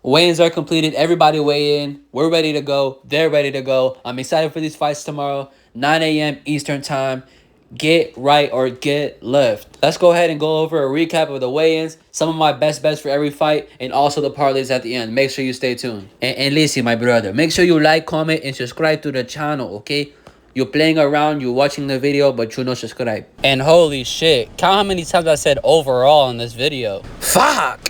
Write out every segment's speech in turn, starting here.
Weigh-ins are completed. Everybody weigh in. We're ready to go. They're ready to go. I'm excited for these fights tomorrow, 9 a.m. Eastern Time. Get right or get left. Let's go ahead and go over a recap of the weigh-ins, some of my best bets for every fight, and also the parlays at the end. Make sure you stay tuned. And listen, my brother, make sure you like, comment, and subscribe to the channel, okay? You're playing around, you're watching the video, but you don't subscribe. And holy shit, count how many times I said overall in this video. Fuck!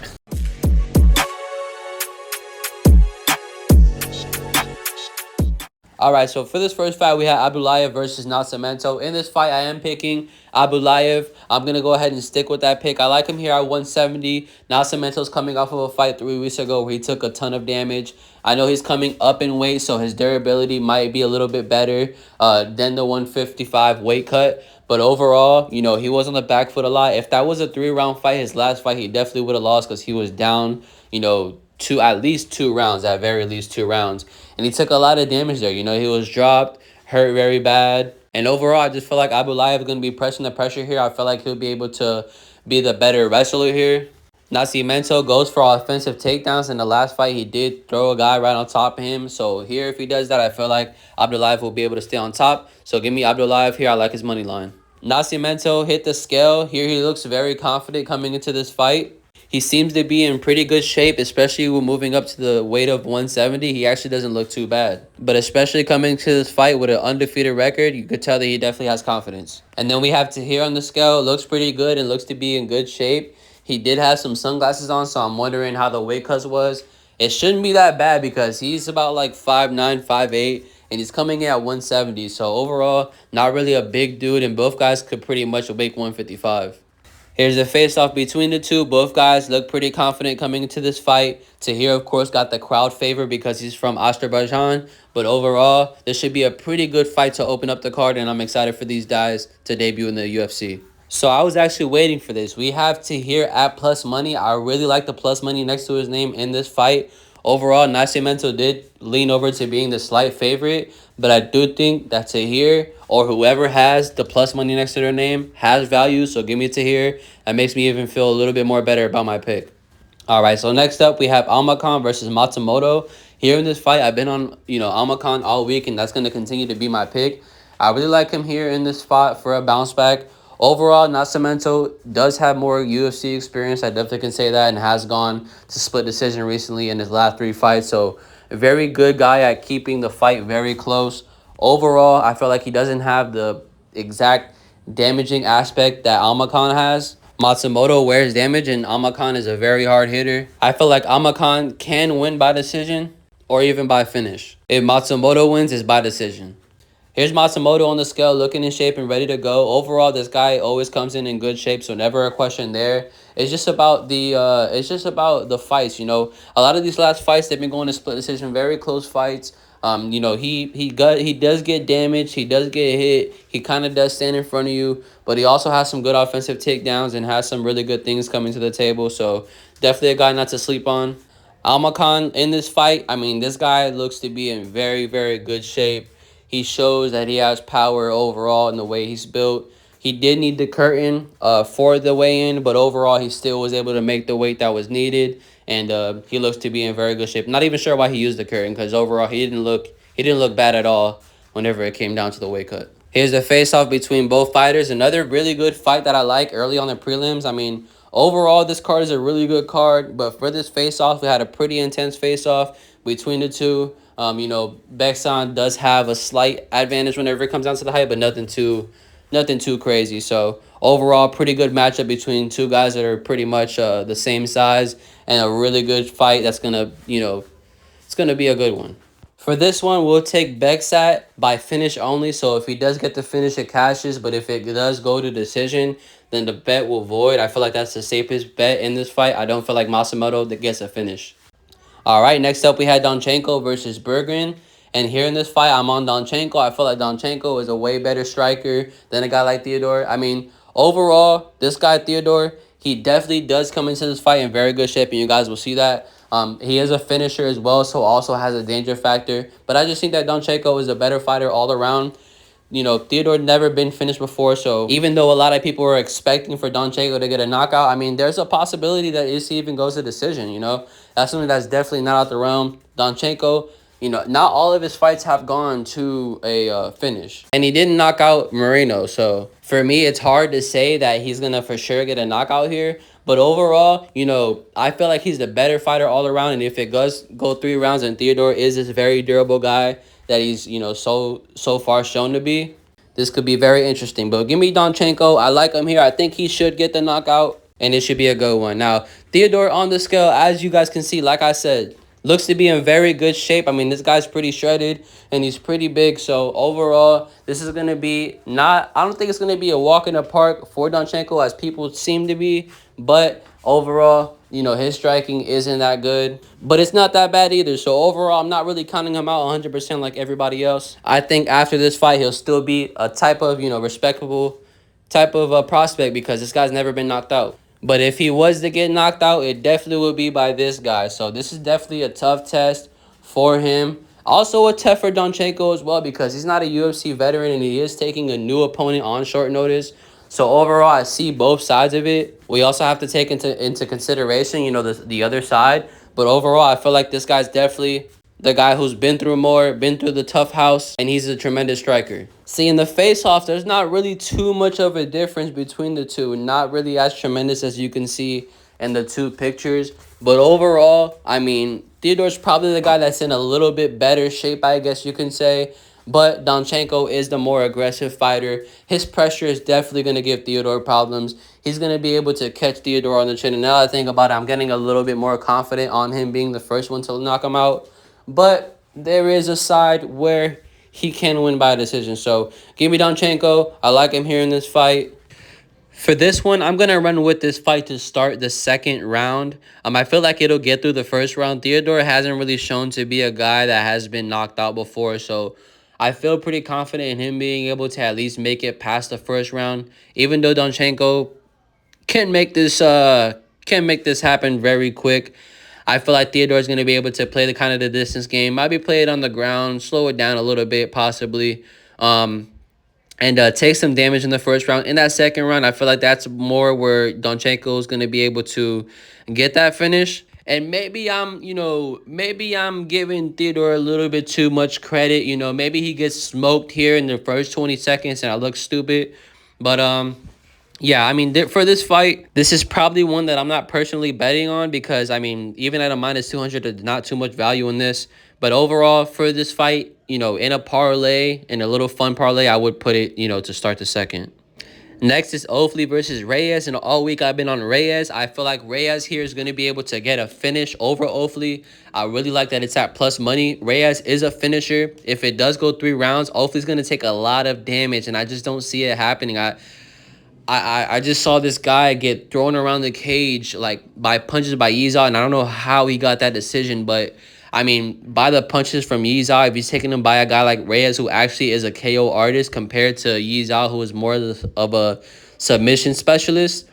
Alright, so for this first fight, we have Abdullayev versus Nascimento. In this fight, I am picking Abdullayev. I'm going to go ahead and stick with that pick. I like him here at 170. Nascimento's coming off of a fight 3 weeks ago where he took a ton of damage. I know he's coming up in weight, so his durability might be a little bit better than the 155 weight cut. But overall, you know, he was on the back foot a lot. If that was a 3-round fight, his last fight, he definitely would have lost because he was down, you know, at least 2 rounds, at very least 2 rounds. And he took a lot of damage there. You know, he was dropped, hurt very bad. And overall, I just feel like Abdullayev is going to be pressing the pressure here. I feel like he'll be able to be the better wrestler here. Nascimento goes for offensive takedowns. In the last fight, he did throw a guy right on top of him. So here, if he does that, I feel like Abdullayev will be able to stay on top. So give me Abdullayev here. I like his money line. Nascimento hit the scale. Here he looks very confident coming into this fight. He seems to be in pretty good shape, especially when moving up to the weight of 170. He actually doesn't look too bad. But especially coming to this fight with an undefeated record, you could tell that he definitely has confidence. And then we have Tahir on the scale. Looks pretty good and looks to be in good shape. He did have some sunglasses on, so I'm wondering how the weight cut was. It shouldn't be that bad because he's about like 5'9", 5'8", and he's coming in at 170. So overall, not really a big dude, and both guys could pretty much make 155. Here's a face-off between the two. Both guys look pretty confident coming into this fight. Tahir, of course, got the crowd favor because he's from Azerbaijan. But overall, this should be a pretty good fight to open up the card, and I'm excited for these guys to debut in the UFC. So I was actually waiting for this. We have Tahir at plus money. I really like the plus money next to his name in this fight. Overall, Nascimento did lean over to being the slight favorite, but I do think that Tahir or whoever has the plus money next to their name has value, so give me Tahir. That makes me even feel a little bit more better about my pick. All right, so next up, we have Almakhan versus Matsumoto. Here in this fight, I've been on, Almakhan all week, and that's going to continue to be my pick. I really like him here in this spot for a bounce back. Overall, Nascimento does have more UFC experience. I definitely can say that, and has gone to split decision recently in his last 3 fights. So a very good guy at keeping the fight very close. Overall, I feel like he doesn't have the exact damaging aspect that Almakhan has. Matsumoto wears damage, and Almakhan is a very hard hitter. I feel like Almakhan can win by decision or even by finish. If Matsumoto wins, it's by decision. Here's Matsumoto on the scale, looking in shape and ready to go. Overall, this guy always comes in good shape, so never a question there. It's just about the fights. You know, a lot of these last fights, they've been going to split decision, very close fights. You know, he does get damaged, he does get hit, he kind of does stand in front of you, but he also has some good offensive takedowns and has some really good things coming to the table. So definitely a guy not to sleep on. Almakhan in this fight, I mean, this guy looks to be in very, very good shape. He shows that he has power overall in the way he's built. He did need the curtain for the weigh-in, but overall he still was able to make the weight that was needed, and he looks to be in very good shape. Not even sure why he used the curtain, because overall he didn't look bad at all whenever it came down to the weight cut. Here's the face-off between both fighters. Another really good fight that I like early on the prelims. I mean, overall this card is a really good card, but for this face-off, we had a pretty intense face-off between the two. You know, Beksan does have a slight advantage whenever it comes down to the height, but nothing too crazy. So overall, pretty good matchup between two guys that are pretty much the same size, and a really good fight that's gonna, it's gonna be a good one. For this one, we'll take Beksat by finish only. So if he does get the finish, it cashes. But if it does go to decision, then the bet will void. I feel like that's the safest bet in this fight. I don't feel like Matsumoto that gets a finish. All right, next up we had Donchenko versus Bergren. And here in this fight, I'm on Donchenko. I feel like Donchenko is a way better striker than a guy like Theodore. I mean, overall, this guy, Theodore, he definitely does come into this fight in very good shape, and you guys will see that. He is a finisher as well, so also has a danger factor. But I just think that Donchenko is a better fighter all around. Theodore never been finished before, so even though a lot of people were expecting for Donchenko to get a knockout, I mean, there's a possibility that Issy even goes to decision, That's something that's definitely not out the realm. Donchenko, not all of his fights have gone to a finish. And he didn't knock out Moreno, so for me, it's hard to say that he's going to for sure get a knockout here. But overall, I feel like he's the better fighter all around, and if it does go 3 rounds and Theodore is this very durable guy that he's, so far shown to be, this could be very interesting. But give me Donchenko. I like him here. I think he should get the knockout, and it should be a good one. Now, Theodore on the scale, as you guys can see, like I said, looks to be in very good shape. I mean, this guy's pretty shredded, and he's pretty big. So, overall, this is going to be I don't think it's going to be a walk in the park for Donchenko, as people seem to be. But, overall, his striking isn't that good, but it's not that bad either. So overall, I'm not really counting him out 100% like everybody else. I think after this fight, he'll still be a type of, respectable type of prospect, because this guy's never been knocked out. But if he was to get knocked out, it definitely would be by this guy. So this is definitely a tough test for him. Also a test for Donchenko as well, because he's not a UFC veteran and he is taking a new opponent on short notice. So overall, I see both sides of it. We also have to take into consideration, the other side. But overall, I feel like this guy's definitely the guy who's been through more, been through the tough house, and he's a tremendous striker. See, in the face-off, there's not really too much of a difference between the two. Not really as tremendous as you can see in the two pictures. But overall, I mean, Theodore's probably the guy that's in a little bit better shape, I guess you can say. But Donchenko is the more aggressive fighter. His pressure is definitely going to give Theodore problems. He's going to be able to catch Theodore on the chin. And now I think about it, I'm getting a little bit more confident on him being the first one to knock him out. But there is a side where he can win by decision. So give me Donchenko. I like him here in this fight. For this one, I'm going to run with this fight to start the second round. I feel like it'll get through the first round. Theodore hasn't really shown to be a guy that has been knocked out before, so I feel pretty confident in him being able to at least make it past the first round. Even though Donchenko can make this happen very quick, I feel like Theodore is going to be able to play the kind of the distance game. Maybe play it on the ground, slow it down a little bit, possibly. And take some damage in the first round. In that second round, I feel like that's more where Donchenko is going to be able to get that finish. And maybe I'm giving Theodore a little bit too much credit. Maybe he gets smoked here in the first 20 seconds and I look stupid. But yeah, I mean, for this fight, this is probably one that I'm not personally betting on, because, I mean, even at a minus 200, there's not too much value in this. But overall, for this fight, in a parlay, in a little fun parlay, I would put it, to start the second. Next is Ofli versus Reyes, and all week I've been on Reyes. I feel like Reyes here is going to be able to get a finish over Ofli. I really like that it's at plus money. Reyes is a finisher. If it does go 3 rounds, Ofli's going to take a lot of damage, and I just don't see it happening. I just saw this guy get thrown around the cage like by punches by Yiza, and I don't know how he got that decision, but I mean, by the punches from Yiza, if he's taking them by a guy like Reyes, who actually is a KO artist, compared to Yiza, who is more of a submission specialist,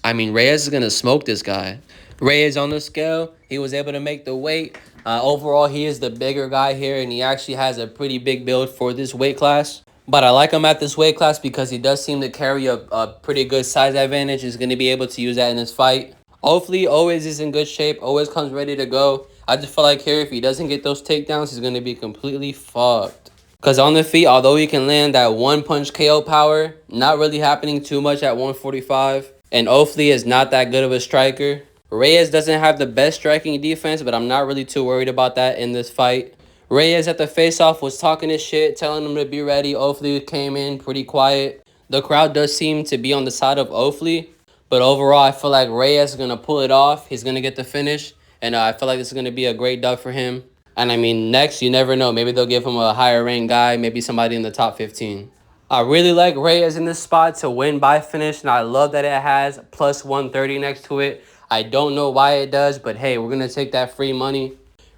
I mean, Reyes is going to smoke this guy. Reyes on the scale, he was able to make the weight. Overall, he is the bigger guy here, and he actually has a pretty big build for this weight class. But I like him at this weight class because he does seem to carry a pretty good size advantage. He's going to be able to use that in this fight. Hopefully, always is in good shape. Always comes ready to go. I just feel like here, if he doesn't get those takedowns, he's going to be completely fucked. Because on the feet, although he can land that one-punch KO power, not really happening too much at 145. And Ofli is not that good of a striker. Reyes doesn't have the best striking defense, but I'm not really too worried about that in this fight. Reyes at the face-off was talking his shit, telling him to be ready. Ofli came in pretty quiet. The crowd does seem to be on the side of Ofli, but overall, I feel like Reyes is going to pull it off. He's going to get the finish, and I feel like this is going to be a great dub for him. And I mean, next, you never know. Maybe they'll give him a higher-ranked guy, maybe somebody in the top 15. I really like Reyes in this spot to win by finish, and I love that it has plus 130 next to it. I don't know why it does, but hey, we're going to take that free money.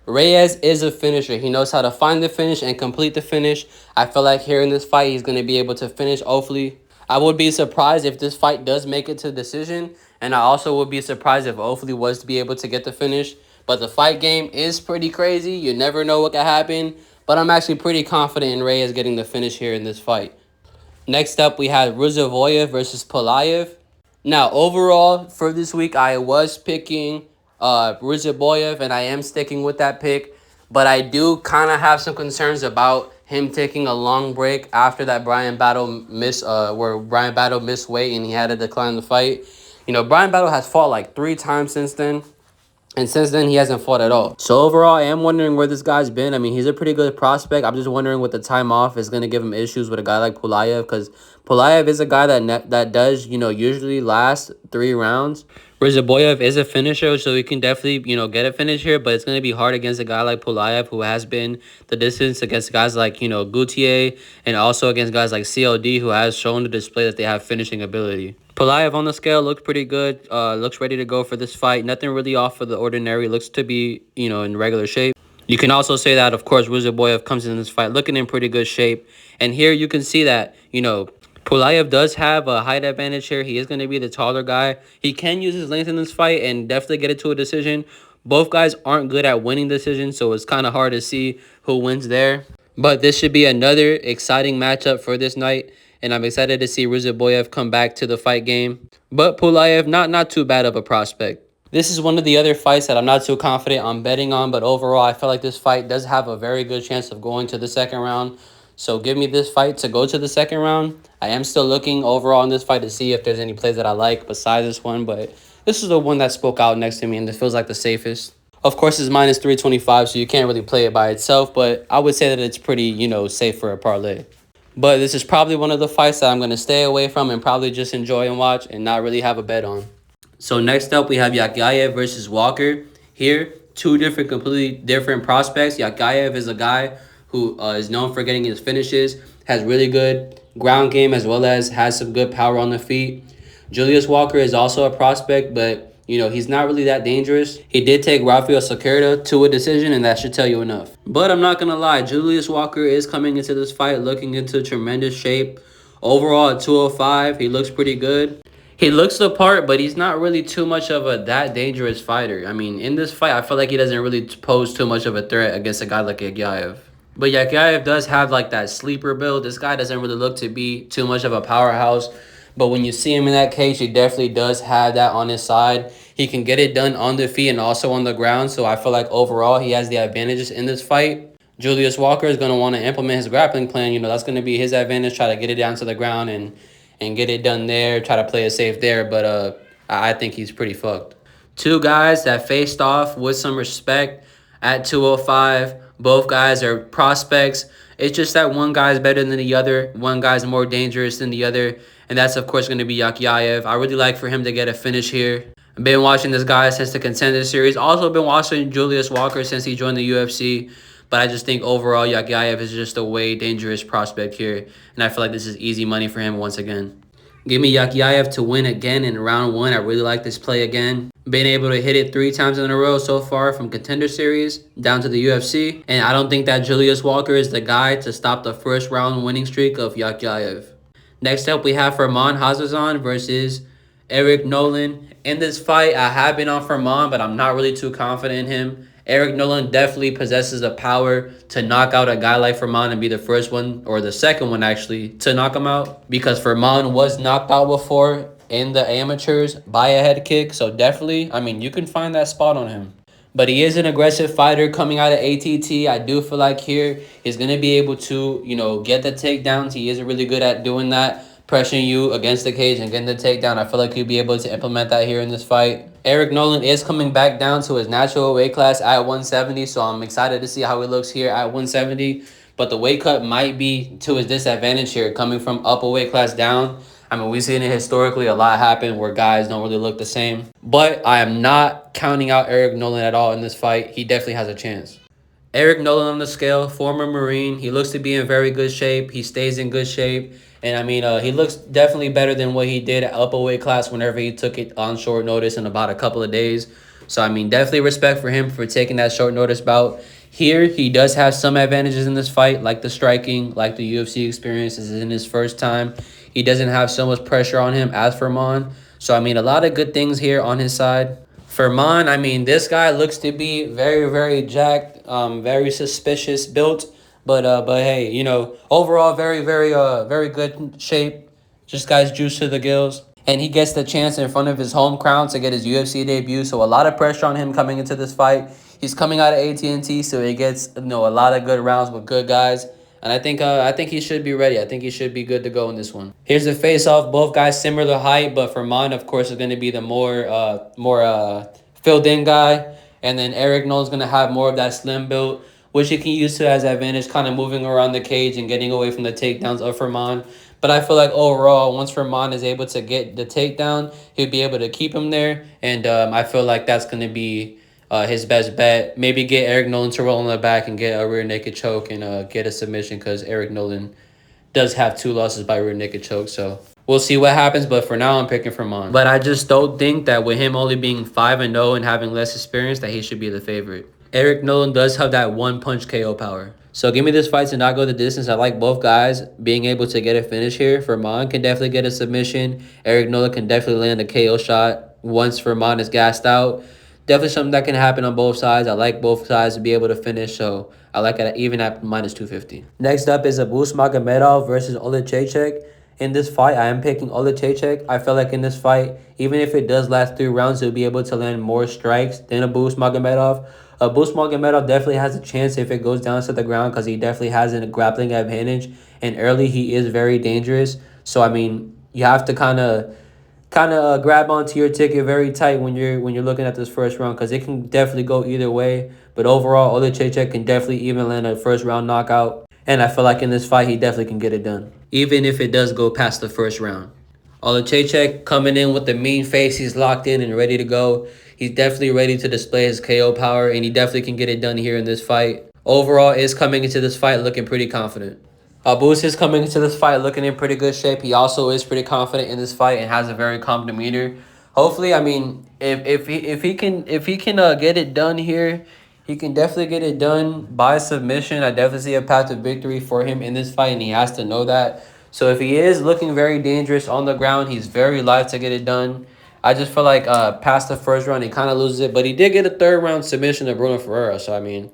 Reyes is a finisher. He knows how to find the finish and complete the finish. I feel like here in this fight, he's going to be able to finish, hopefully. I would be surprised if this fight does make it to decision, and I also would be surprised if Ofli was to be able to get the finish. But the fight game is pretty crazy. You never know what can happen. But I'm actually pretty confident in Reyes getting the finish here in this fight. Next up, we had Fiziev versus Parlays. Now, overall, for this week, I was picking Fiziev, and I am sticking with that pick. But I do kind of have some concerns about him taking a long break after that where Brian Battle missed weight and he had to decline the fight. You know, Brian Battle has fought like 3 times since then. And since then, he hasn't fought at all. So overall, I am wondering where this guy's been. I mean, he's a pretty good prospect. I'm just wondering what the time off is going to give him issues with a guy like Pulayev. Because Pulayev is a guy that does, usually last 3 rounds. Fiziev is a finisher, so he can definitely, get a finish here. But it's going to be hard against a guy like Pulayev, who has been the distance against guys like, Gautier. And also against guys like CLD, who has shown to display that they have finishing ability. Pulayev on the scale looked pretty good. Looks ready to go for this fight. Nothing really off of the ordinary. Looks to be, in regular shape. You can also say that, of course, Fiziev comes in this fight looking in pretty good shape. And here you can see that, Pulayev does have a height advantage here. He is going to be the taller guy. He can use his length in this fight and definitely get it to a decision. Both guys aren't good at winning decisions, so it's kind of hard to see who wins there. But this should be another exciting matchup for this night. And I'm excited to see Fiziev come back to the fight game. But Pulayev, not too bad of a prospect. This is one of the other fights that I'm not too confident on betting on. But overall, I feel like this fight does have a very good chance of going to the second round. So give me this fight to go to the second round. I am still looking overall in this fight to see if there's any plays that I like besides this one. But this is the one that spoke out next to me and it feels like the safest. Of course, it's minus 325, so you can't really play it by itself. But I would say that it's pretty, safe for a parlay. But this is probably one of the fights that I'm going to stay away from and probably just enjoy and watch and not really have a bet on. So next up, we have Yakyayev versus Walker. Here, 2 completely different prospects. Yakyayev is a guy who is known for getting his finishes, has really good ground game as well as has some good power on the feet. Julius Walker is also a prospect, but he's not really that dangerous. He did take Rafael Sokerta to a decision, and that should tell you enough. But I'm not going to lie. Julius Walker is coming into this fight looking into tremendous shape. Overall, at 205, he looks pretty good. He looks the part, but he's not really too much of that dangerous fighter. I mean, in this fight, I feel like he doesn't really pose too much of a threat against a guy like Yakyayev. But Yakyayev does have like that sleeper build. This guy doesn't really look to be too much of a powerhouse. But when you see him in that cage, he definitely does have that on his side. He can get it done on the feet and also on the ground. So I feel like overall he has the advantages in this fight. Julius Walker is going to want to implement his grappling plan. That's going to be his advantage. Try to get it down to the ground and get it done there. Try to play it safe there. But I think he's pretty fucked. 2 guys that faced off with some respect at 205. Both guys are prospects. It's just that one guy's better than the other. One guy's more dangerous than the other. And that's, of course, going to be Yakyayev. I really like for him to get a finish here. I've been watching this guy since the Contender Series. Also been watching Julius Walker since he joined the UFC. But I just think overall Yakyayev is just a way dangerous prospect here. And I feel like this is easy money for him once again. Give me Yakyayev to win again in round 1. I really like this play again. Been able to hit it 3 times in a row so far from Contender Series down to the UFC. And I don't think that Julius Walker is the guy to stop the first round winning streak of Yakyayev. Next up, we have Firman Hazazan versus Eric Nolan. In this fight, I have been on Firman, but I'm not really too confident in him. Eric Nolan definitely possesses the power to knock out a guy like Firman and be the first one, or the second one actually, to knock him out. Because Firman was knocked out before in the amateurs by a head kick. So definitely, you can find that spot on him. But he is an aggressive fighter coming out of ATT. I do feel like here he's going to be able to, get the takedowns. He is really good at doing that, pressuring you against the cage and getting the takedown. I feel like he'll be able to implement that here in this fight. Eric Nolan is coming back down to his natural weight class at 170, so I'm excited to see how he looks here at 170. But the weight cut might be to his disadvantage here, coming from up a weight class down. We've seen it historically. A lot happen where guys don't really look the same. But I am not counting out Eric Nolan at all in this fight. He definitely has a chance. Eric Nolan on the scale, former Marine. He looks to be in very good shape. He stays in good shape. And, he looks definitely better than what he did at upper weight class whenever he took it on short notice in about a couple of days. So, definitely respect for him for taking that short notice bout. Here, he does have some advantages in this fight, like the striking, like the UFC experience. This is in his first time. He doesn't have so much pressure on him as Firman. So, a lot of good things here on his side. Firman, this guy looks to be very, very jacked, very suspicious built. But hey, overall very good shape. Just guy's juice to the gills. And he gets the chance in front of his home crowd to get his UFC debut. So a lot of pressure on him coming into this fight. He's coming out of AT&T, so he gets a lot of good rounds with good guys. And I think he should be ready. I think he should be good to go in this one. Here's the face off. Both guys similar height, but Ferman, of course, is going to be the more filled in guy, and then Eric Nolan's going to have more of that slim build, which he can use to as advantage, kind of moving around the cage and getting away from the takedowns of Ferman. But I feel like overall, once Ferman is able to get the takedown, he'll be able to keep him there, and I feel like that's going to be his best bet. Maybe get Eric Nolan to roll on the back and get a rear naked choke and get a submission, because Eric Nolan does have 2 losses by rear naked choke. So we'll see what happens. But for now, I'm picking Ferman. But I just don't think that with him only being 5-0 and having less experience, that he should be the favorite. Eric Nolan does have that one punch KO power. So give me this fight to not go the distance. I like both guys being able to get a finish here. Ferman can definitely get a submission. Eric Nolan can definitely land a KO shot once Ferman is gassed out. Definitely something that can happen on both sides. I like both sides to be able to finish, so I like it even at minus 250. Next up is Abus Magomedov versus Olechechek. In this fight, I am picking Olechechek. I feel like in this fight, even if it does last 3 rounds, he'll be able to land more strikes than Abus Magomedov. Abus Magomedov definitely has a chance if it goes down to the ground, because he definitely has a grappling advantage, and early he is very dangerous. So I mean, you have to kind of grab onto your ticket very tight when you're looking at this first round, because it can definitely go either way. But overall, Olechechek can definitely even land a first round knockout, and I feel like in this fight he definitely can get it done, even if it does go past the first round. Olechechek coming in with the mean face. He's locked in and ready to go. He's definitely ready to display his KO power, and he definitely can get it done here in this fight. Overall, is coming into this fight looking pretty confident. Abus is coming into this fight looking in pretty good shape. He also is pretty confident in this fight and has a very calm demeanor. Hopefully, I mean, if he can get it done here, he can definitely get it done by submission. I definitely see a path to victory for him in this fight, and he has to know that. So if he is looking very dangerous on the ground, he's very live to get it done. I just feel like past the first round, he kind of loses it, but he did get a 3rd round submission to Bruno Ferreira. So I mean,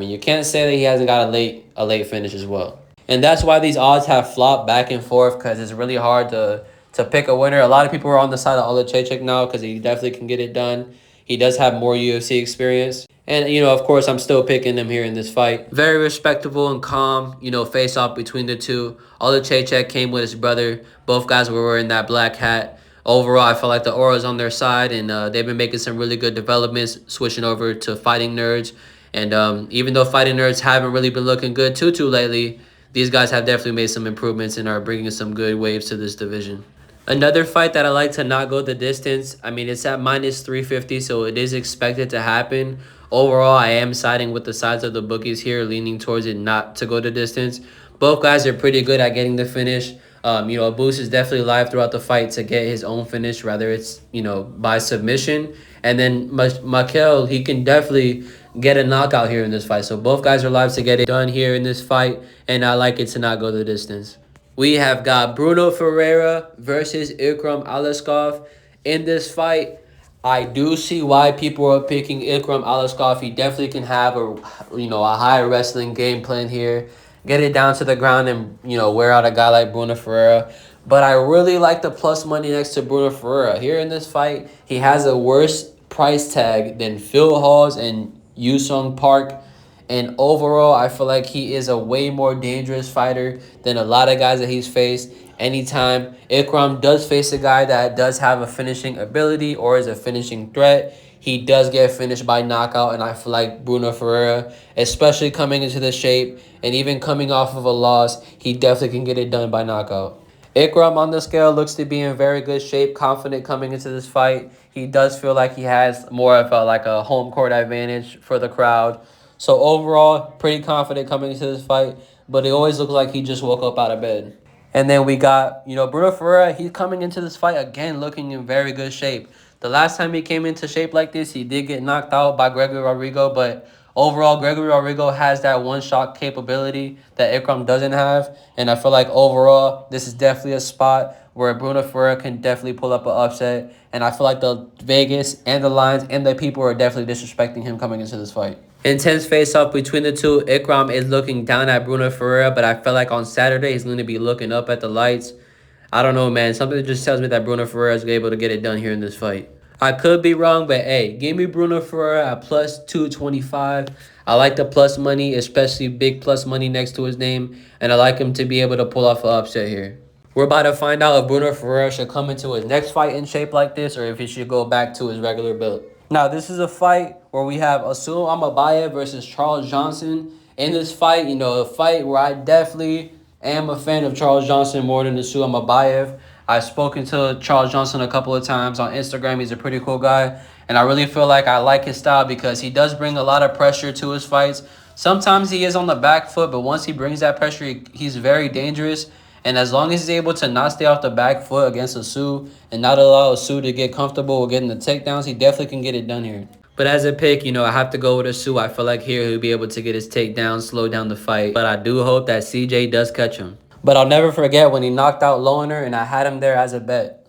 you can't say that he hasn't got a late finish as well. And that's why these odds have flopped back and forth, because it's really hard to pick a winner. A lot of people are on the side of Olechechek now, because he definitely can get it done. He does have more UFC experience. And, of course, I'm still picking him here in this fight. Very respectable and calm, face-off between the two. Olechechek came with his brother. Both guys were wearing that black hat. Overall, I feel like the aura's on their side, and they've been making some really good developments, switching over to Fighting Nerds. And even though Fighting Nerds haven't really been looking good too lately, these guys have definitely made some improvements and are bringing some good waves to this division. Another fight that I like to not go the distance, I mean, it's at minus 350, so it is expected to happen. Overall, I am siding with the sides of the bookies here, leaning towards it not to go the distance. Both guys are pretty good at getting the finish. Abus is definitely live throughout the fight to get his own finish, whether it's, by submission. And then Mikel, he can definitely get a knockout here in this fight. So both guys are live to get it done here in this fight, and I like it to not go the distance. We have got Bruno Ferreira versus Ikram Aleskov. In this fight, I do see why people are picking Ikram Aleskov. He definitely can have a high wrestling game plan here. Get it down to the ground and, wear out a guy like Bruno Ferreira. But I really like the plus money next to Bruno Ferreira. Here in this fight, he has a worse price tag than Phil Hawes and Yusung Park. And overall, I feel like he is a way more dangerous fighter than a lot of guys that he's faced. Anytime Ikram does face a guy that does have a finishing ability or is a finishing threat, he does get finished by knockout. And I feel like Bruno Ferreira, especially coming into the shape and even coming off of a loss, he definitely can get it done by knockout. Ikram on the scale looks to be in very good shape, confident coming into this fight. He does feel like he has more of a home court advantage for the crowd. So overall, pretty confident coming into this fight, but it always looks like he just woke up out of bed. And then we got, Bruno Ferreira. He's coming into this fight again looking in very good shape. The last time he came into shape like this, he did get knocked out by Gregory Rodrigo, but overall, Gregory Rodrigo has that one-shot capability that Ikram doesn't have. And I feel like overall, this is definitely a spot where Bruno Ferreira can definitely pull up an upset. And I feel like the Vegas and the lines and the people are definitely disrespecting him coming into this fight. Intense face-off between the two. Ikram is looking down at Bruno Ferreira, but I feel like on Saturday he's going to be looking up at the lights. I don't know, man. Something just tells me that Bruno Ferreira is able to get it done here in this fight. I could be wrong, but hey, give me Bruno Ferreira at plus 225. I like the plus money, especially big plus money next to his name, and I like him to be able to pull off an upset here. We're about to find out if Bruno Ferreira should come into his next fight in shape like this or if he should go back to his regular build. Now, this is a fight where we have Asul Amabaya versus Charles Johnson. In this fight, a fight where I definitely am a fan of Charles Johnson more than Asul Amabayev. I've spoken to Charles Johnson a couple of times on Instagram. He's a pretty cool guy. And I really feel like I like his style because he does bring a lot of pressure to his fights. Sometimes he is on the back foot, but once he brings that pressure, he's very dangerous. And as long as he's able to not stay off the back foot against Asu and not allow Asu to get comfortable with getting the takedowns, he definitely can get it done here. But as a pick, I have to go with Asu. I feel like here he'll be able to get his takedown, slow down the fight. But I do hope that CJ does catch him. But I'll never forget when he knocked out Lohner, and I had him there as a bet.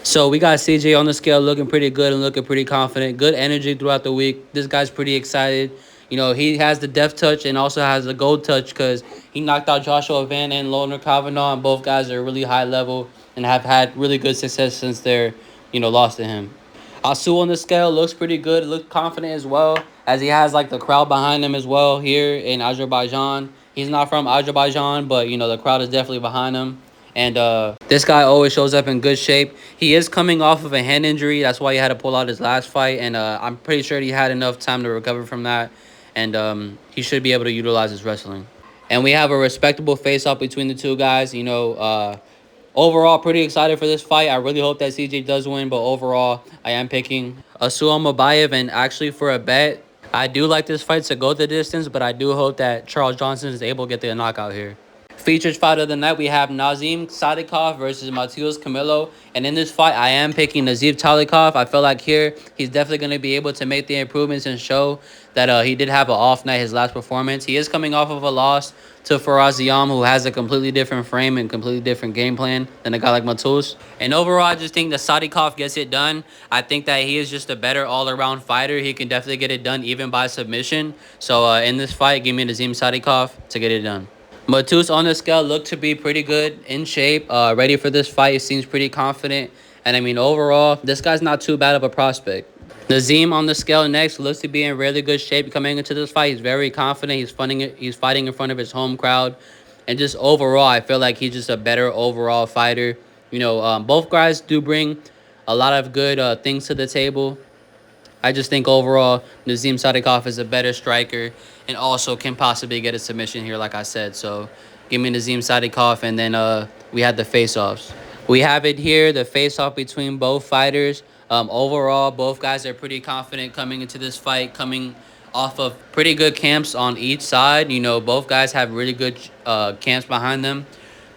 So we got CJ on the scale looking pretty good and looking pretty confident. Good energy throughout the week. This guy's pretty excited. He has the death touch and also has the gold touch because he knocked out Joshua Van and Lohner Kavanaugh, and both guys are really high level and have had really good success since their, loss to him. Asu on the scale looks pretty good, looks confident as well, as he has like the crowd behind him as well here in Azerbaijan. He's not from Azerbaijan, but the crowd is definitely behind him. And this guy always shows up in good shape. He is coming off of a hand injury. That's why he had to pull out his last fight. And I'm pretty sure he had enough time to recover from that. And he should be able to utilize his wrestling. And we have a respectable face-off between the two guys. Overall, pretty excited for this fight. I really hope that CJ does win. But overall, I am picking Asul Mabayev. And actually, for a bet, I do like this fight to go the distance. But I do hope that Charles Johnson is able to get the knockout here. Featured fight of the night, we have Nazim Sadikov versus Matheus Camilo. And in this fight, I am picking Nazim Sadikov. I feel like here, he's definitely going to be able to make the improvements and show that he did have an off night, his last performance. He is coming off of a loss to Faraz Ziam, who has a completely different frame and completely different game plan than a guy like Matheus. And overall, I just think that Sadikov gets it done. I think that he is just a better all-around fighter. He can definitely get it done even by submission. So in this fight, give me Nazim Sadikov to get it done. Matheus on the scale looked to be pretty good, in shape, ready for this fight. He seems pretty confident. And, overall, this guy's not too bad of a prospect. Nazim on the scale next looks to be in really good shape coming into this fight. He's very confident. He's fighting in front of his home crowd. And just overall, I feel like he's just a better overall fighter. Both guys do bring a lot of good things to the table. I just think overall, Nazim Sadikov is a better striker and also can possibly get a submission here, like I said. So give me Nazim Sadikov, and then we had the face-offs. We have it here, the face-off between both fighters. Overall, both guys are pretty confident coming into this fight, coming off of pretty good camps on each side. Both guys have really good camps behind them.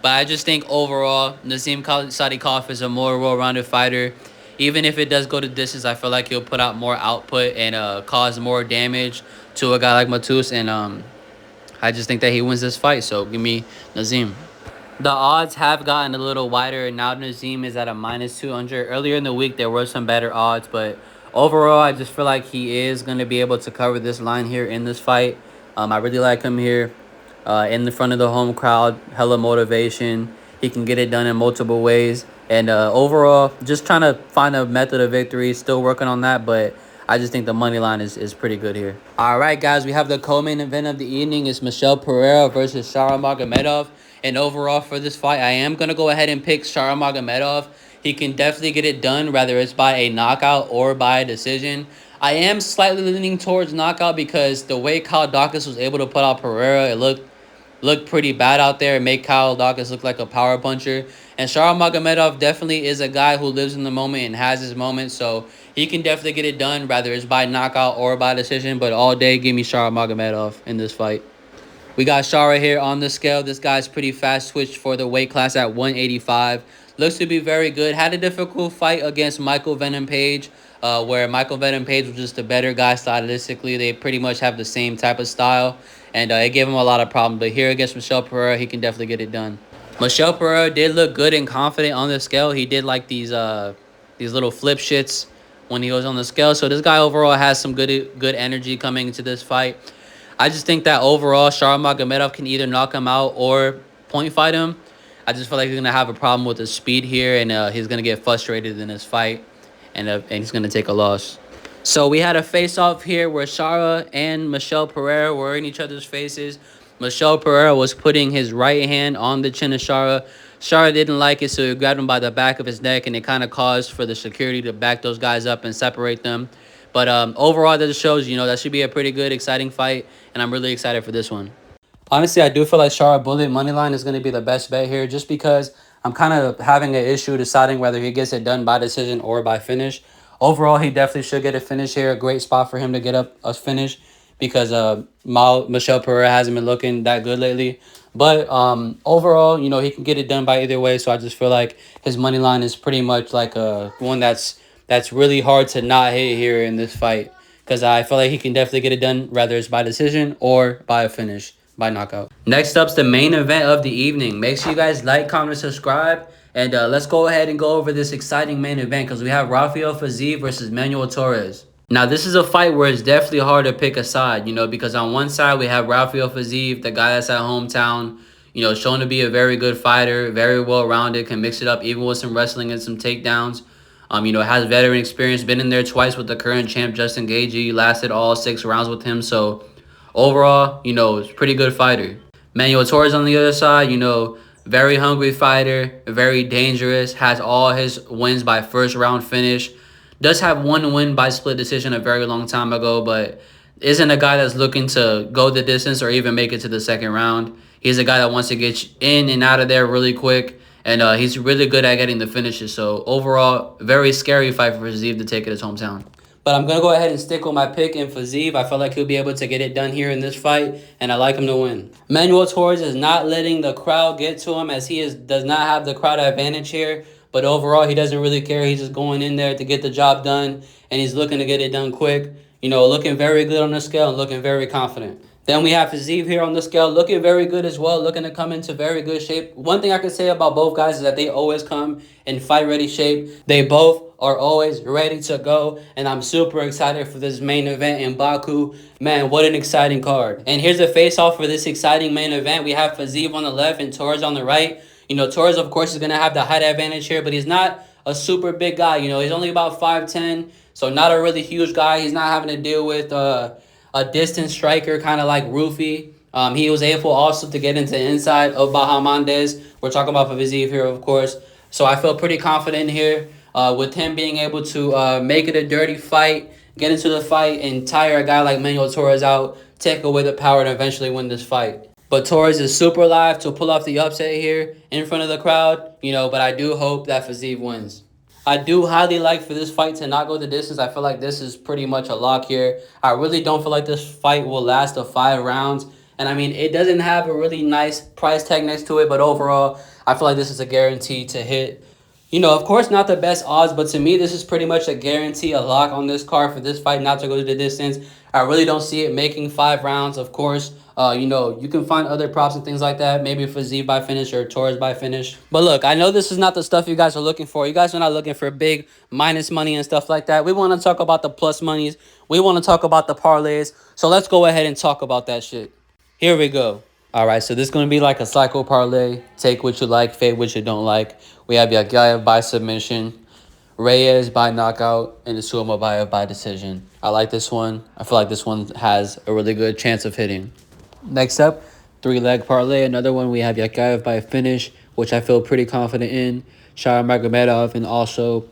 But I just think overall, Nazim Sadikov is a more well-rounded fighter. Even if it does go to distance, I feel like he'll put out more output and cause more damage to a guy like Matheus. And I just think that he wins this fight. So give me Nazim. The odds have gotten a little wider. Now Nazim is at a -200. Earlier in the week, there were some better odds. But overall, I just feel like he is going to be able to cover this line here in this fight. I really like him here in the front of the home crowd. Hella motivation. He can get it done in multiple ways. And overall, just trying to find a method of victory. Still working on that, but I just think the money line is pretty good here. All right, guys, we have the co-main event of the evening. It's Michel Pereira versus Shara Magomedov. And overall, for this fight, I am going to go ahead and pick Shara Magomedov. He can definitely get it done, whether it's by a knockout or by a decision. I am slightly leaning towards knockout because the way Kyle Dawkins was able to put out Pereira, it looked pretty bad out there and make Kyle Dawkins look like a power puncher. And Shara Magomedov definitely is a guy who lives in the moment and has his moments, so he can definitely get it done, whether it's by knockout or by decision. But all day, give me Shara Magomedov in this fight. We got Shara here on the scale. This guy's pretty fast switched for the weight class at 185. Looks to be very good. Had a difficult fight against Michael Venom Page, where Michael Venom Page was just a better guy stylistically. They pretty much have the same type of style, and it gave him a lot of problems. But here against Michel Pereira, he can definitely get it done. Michel Pereira did look good and confident on the scale. He did like these little flip shits when he was on the scale. So this guy overall has some good energy coming into this fight. I just think that overall, Sharmagomedov can either knock him out or point fight him. I just feel like he's going to have a problem with the speed here, and he's going to get frustrated in this fight, and he's going to take a loss. So we had a face-off here where Shara and Michelle Pereira were in each other's faces. Michelle Pereira was putting his right hand on the chin of Shara. Shara didn't like it, so he grabbed him by the back of his neck, and it kind of caused for the security to back those guys up and separate them. But overall, that just shows, that should be a pretty good, exciting fight, and I'm really excited for this one. Honestly, I do feel like Shara Bullet moneyline is going to be the best bet here just because I'm kind of having an issue deciding whether he gets it done by decision or by finish. Overall, he definitely should get a finish here. A great spot for him to get up a finish because Michelle Pereira hasn't been looking that good lately. But overall, he can get it done by either way. So I just feel like his money line is pretty much like one that's really hard to not hit here in this fight because I feel like he can definitely get it done, whether it's by decision or by a finish, by knockout. Next up's the main event of the evening. Make sure you guys like, comment, subscribe. And let's go ahead and go over this exciting main event because we have Rafael Fiziev versus Manuel Torres. Now, this is a fight where it's definitely hard to pick a side, because on one side we have Rafael Fiziev, the guy that's at hometown, shown to be a very good fighter, very well-rounded, can mix it up even with some wrestling and some takedowns. Has veteran experience, been in there twice with the current champ, Justin Gaethje, lasted all 6 rounds with him. So, overall, it's a pretty good fighter. Manuel Torres on the other side, very hungry fighter, very dangerous, has all his wins by first round finish. Does have one win by split decision a very long time ago, but isn't a guy that's looking to go the distance or even make it to the second round. He's a guy that wants to get in and out of there really quick, and he's really good at getting the finishes. So overall, very scary fight for Fiziev to take it to his hometown. But I'm going to go ahead and stick with my pick in Fiziev. I feel like he'll be able to get it done here in this fight, and I like him to win. Manuel Torres is not letting the crowd get to him as he does not have the crowd advantage here. But overall, he doesn't really care. He's just going in there to get the job done, and he's looking to get it done quick. Looking very good on the scale and looking very confident. Then we have Fiziev here on the scale, looking very good as well, looking to come into very good shape. One thing I can say about both guys is that they always come in fight-ready shape. They both are always ready to go, and I'm super excited for this main event in Baku. Man, what an exciting card. And here's a face-off for this exciting main event. We have Fiziev on the left and Torres on the right. Torres, of course, is going to have the height advantage here, but he's not a super big guy. He's only about 5'10", so not a really huge guy. He's not having to deal with a distance striker, kind of like Rufy. He was able also to get into the inside of Bahamondes. We're talking about Fiziev here, of course. So I feel pretty confident here with him being able to make it a dirty fight, get into the fight, and tire a guy like Manuel Torres out, take away the power, and eventually win this fight. But Torres is super live to pull off the upset here in front of the crowd, but I do hope that Fiziev wins. I do highly like for this fight to not go the distance. I feel like this is pretty much a lock here. I really don't feel like this fight will last the 5 rounds. And I mean, it doesn't have a really nice price tag next to it, but overall, I feel like this is a guarantee to hit. Of course, not the best odds, but to me, this is pretty much a guarantee, a lock on this card for this fight not to go to the distance. I really don't see it making 5 rounds, of course. You can find other props and things like that. Maybe Fiziev by finish or Torres by finish. But look, I know this is not the stuff you guys are looking for. You guys are not looking for big minus money and stuff like that. We want to talk about the plus monies. We want to talk about the parlays. So let's go ahead and talk about that shit. Here we go. All right, so this is going to be like a cycle parlay. Take what you like, fade what you don't like. We have Yagayev by submission, Reyes by knockout, and Isuamabayev by decision. I like this one. I feel like this one has a really good chance of hitting. Next up, 3-leg parlay. Another one, we have Yagayev by finish, which I feel pretty confident in. Sharmagomedov, and also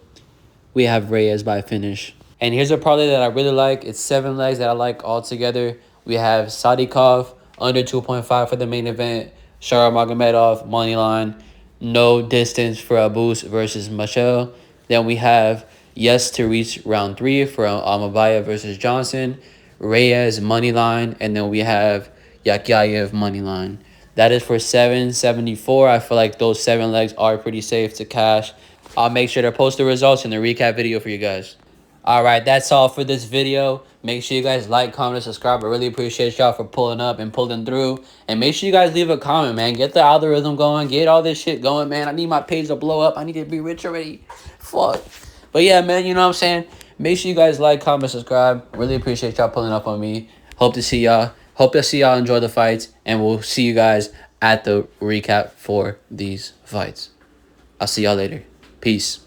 we have Reyes by finish. And here's a parlay that I really like. It's 7 legs that I like all together. We have Sadikov under 2.5 for the main event. Sharmagomedov money line. No distance for Abus versus Michel. Then we have yes to reach round 3 for Amabaya versus Johnson. Reyes money line, and then we have Yagayev money line. That is for 774. I feel like those 7 legs are pretty safe to cash. I'll make sure to post the results in the recap video for you guys. All right, that's all for this video. Make sure you guys like, comment, subscribe. I really appreciate y'all for pulling up and pulling through. And make sure you guys leave a comment, man. Get the algorithm going. Get all this shit going, man. I need my page to blow up. I need to be rich already. Fuck. But yeah, man, you know what I'm saying? Make sure you guys like, comment, subscribe. Really appreciate y'all pulling up on me. Hope to see y'all. Hope to see y'all enjoy the fights. And we'll see you guys at the recap for these fights. I'll see y'all later. Peace.